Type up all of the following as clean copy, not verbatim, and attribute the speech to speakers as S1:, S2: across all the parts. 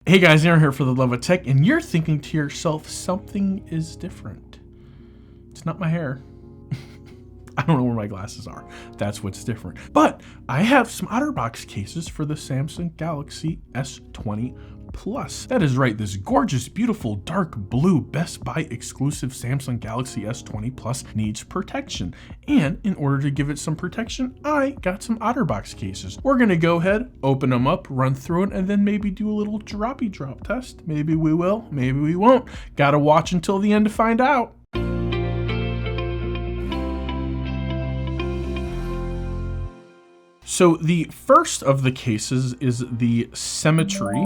S1: Hey guys, Aaron here for the Love of Tech, and you're thinking to yourself, something is different. It's not my hair. I don't know where my glasses are. That's what's different. But I have some OtterBox cases for the Samsung Galaxy S20 Plus. That is right, this gorgeous, beautiful, dark blue Best Buy exclusive Samsung Galaxy S20 Plus needs protection. And in order to give it some protection, I got some OtterBox cases. We're gonna go ahead, open them up, run through it, and then maybe do a little drop test. Maybe we will, maybe we won't. Gotta watch until the end to find out. So the first of the cases is the Symmetry,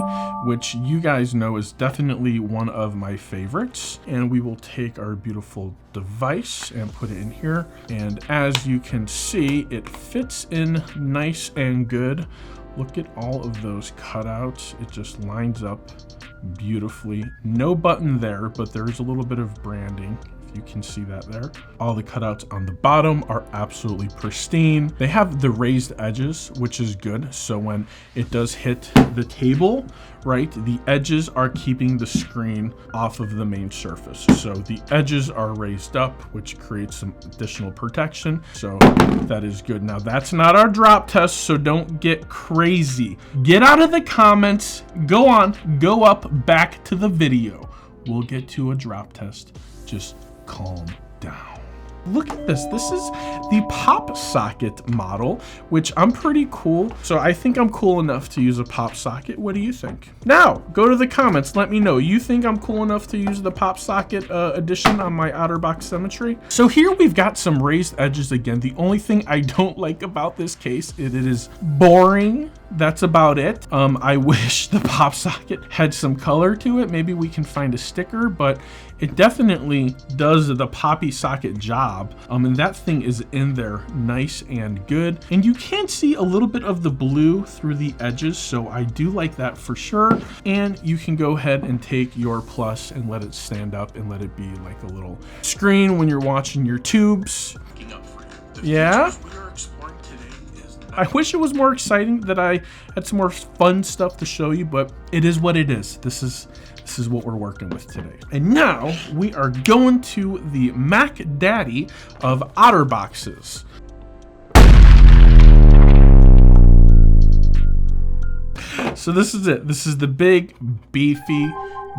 S1: which you guys know is definitely one of my favorites. And we will take our beautiful device and put it in here. And as you can see, it fits in nice and good. Look at all of those cutouts. It just lines up beautifully. No button there, but there's a little bit of branding. You can see that there. All the cutouts on the bottom are absolutely pristine. They have the raised edges, which is good. So when it does hit the table, right, the edges are keeping the screen off of the main surface. So the edges are raised up, which creates some additional protection. So that is good. Now that's not our drop test, so don't get crazy. Get out of the comments, go on, go up, back to the video. We'll get to a drop test. Just calm down. Look at this. This is the Pop Socket model, which I'm pretty cool. So I think I'm cool enough to use a Pop Socket. What do you think? Now, go to the comments. Let me know. You think I'm cool enough to use the Pop Socket edition on my OtterBox Symmetry? So here we've got some raised edges again. The only thing I don't like about this case, it is boring. That's about it. I wish the Pop Socket had some color to it. Maybe we can find a sticker, but it definitely does the Poppy Socket job. And that thing is in there nice and good. And you can see a little bit of the blue through the edges, so I do like that for sure. And you can go ahead and take your Plus and let it stand up and let it be like a little screen when you're watching your tubes. Yeah? I wish it was more exciting, that I had some more fun stuff to show you, but it is what it is. This is what we're working with today. And now we are going to the Mac Daddy of OtterBoxes. So this is it. This is the big, beefy,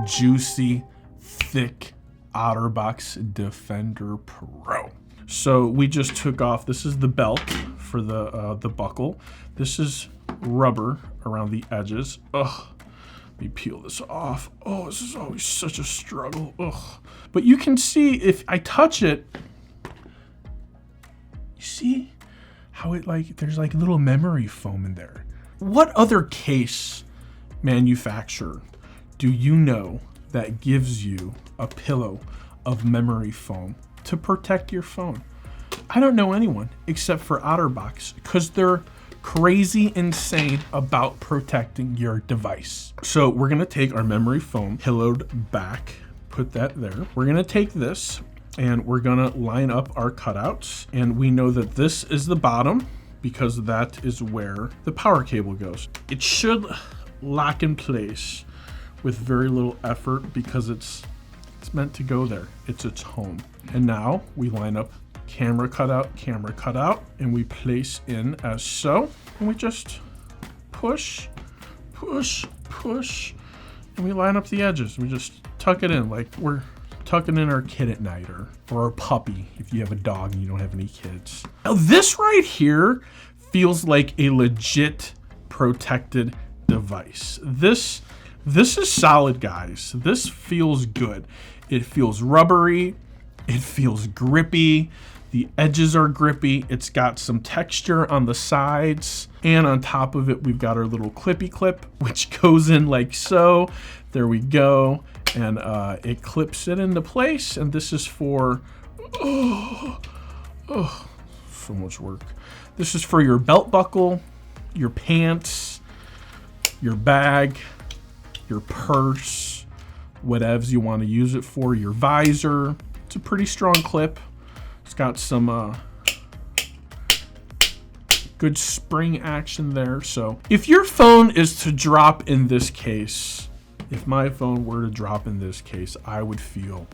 S1: juicy, thick OtterBox Defender Pro. So we just took off, this is the belt for the buckle. This is rubber around the edges. Ugh, let me peel this off. Oh, this is always such a struggle. Ugh. But you can see if I touch it, you see how it there's like little memory foam in there. What other case manufacturer do you know that gives you a pillow of memory foam to protect your phone? I don't know anyone except for OtterBox, because they're crazy insane about protecting your device. So we're gonna take our memory foam pillowed back, put that there. We're gonna take this and we're gonna line up our cutouts. And we know that this is the bottom because that is where the power cable goes. It should lock in place with very little effort because it's meant to go there. It's its home. And now we line up camera cutout, and we place in as so. And we just push, push, push, and we line up the edges. We just tuck it in like we're tucking in our kid at night, or our puppy if you have a dog and you don't have any kids. Now this right here feels like a legit protected device. This is solid, guys. This feels good. It feels rubbery. It feels grippy. The edges are grippy. It's got some texture on the sides. And on top of it, we've got our little clippy clip, which goes in like so. There we go. And it clips it into place. And this is for, so much work. This is for your belt buckle, your pants, your bag, your purse, whatevs you want to use it for, your visor. It's a pretty strong clip. It's got some good spring action there. So if your phone is to drop in this case, If my phone were to drop in this case, I would feel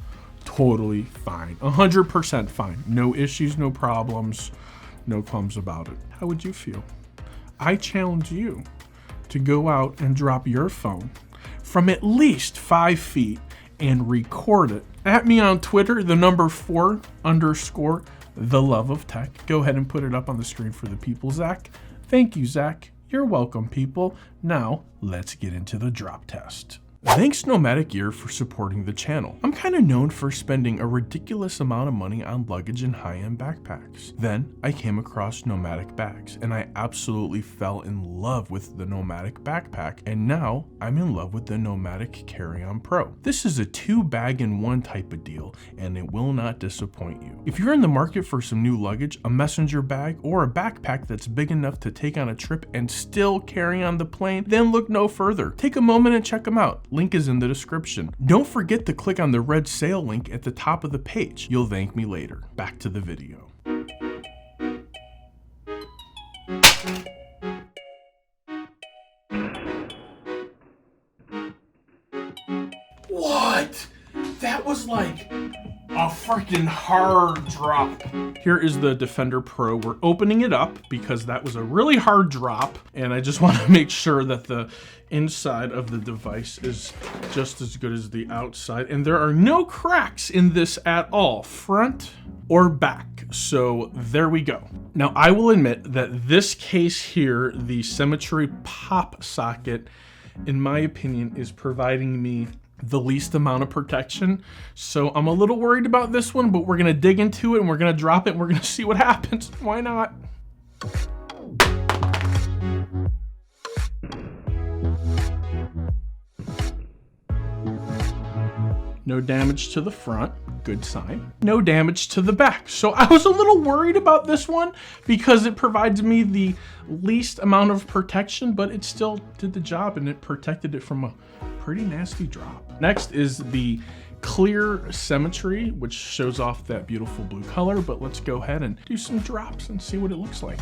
S1: totally fine. 100% fine. No issues, no problems, no qualms about it. How would you feel? I challenge you to go out and drop your phone from at least 5 feet and record it. At me on Twitter, the number 4_ the love of tech. Go ahead and put it up on the screen for the people, Zach. Thank you, Zach. You're welcome, people. Now, let's get into the drop test. Thanks Nomadic Gear for supporting the channel. I'm kind of known for spending a ridiculous amount of money on luggage and high-end backpacks. Then I came across Nomadic bags and I absolutely fell in love with the Nomadic backpack, and now I'm in love with the Nomadic Carry-On Pro. This is a 2-bag-in-1 type of deal and it will not disappoint you. If you're in the market for some new luggage, a messenger bag, or a backpack that's big enough to take on a trip and still carry on the plane, then look no further. Take a moment and check them out. Link is in the description. Don't forget to click on the red sale link at the top of the page. You'll thank me later. Back to the video. What? That was like a freaking hard drop. Here is the Defender Pro. We're opening it up because that was a really hard drop, and I just want to make sure that the inside of the device is just as good as the outside, and there are no cracks in this at all, front or back. So there we go. Now I will admit that this case here, the Symmetry Pop Socket, in my opinion, is providing me the least amount of protection. So I'm a little worried about this one, but we're gonna dig into it and we're gonna drop it and we're gonna see what happens. Why not? No damage to the front, good sign. No damage to the back. So I was a little worried about this one because it provides me the least amount of protection, but it still did the job and it protected it from a pretty nasty drop. Next is the clear Symmetry, which shows off that beautiful blue color, but let's go ahead and do some drops and see what it looks like.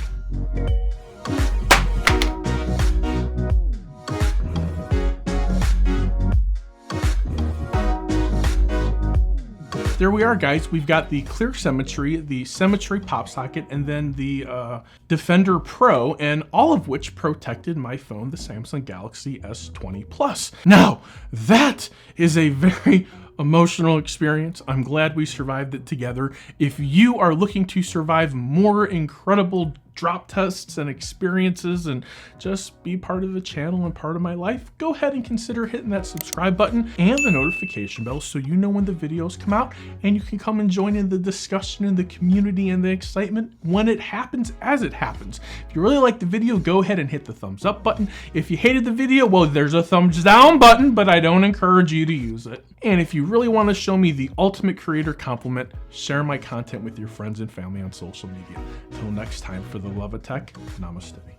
S1: There we are, guys. We've got the clear Symmetry, the Symmetry Pop Socket, and then the Defender Pro, and all of which protected my phone, the Samsung Galaxy S20 Plus. Now, that is a very emotional experience. I'm glad we survived it together. If you are looking to survive more incredible drop tests and experiences and just be part of the channel and part of my life, go ahead and consider hitting that subscribe button and the notification bell so you know when the videos come out, and you can come and join in the discussion and the community and the excitement when it happens, as it happens. If you really like the video, go ahead and hit the thumbs up button. If you hated the video, well, there's a thumbs down button, but I don't encourage you to use it. And if you really want to show me the ultimate creator compliment, share my content with your friends and family on social media. Until next time, for the love of tech, namaste.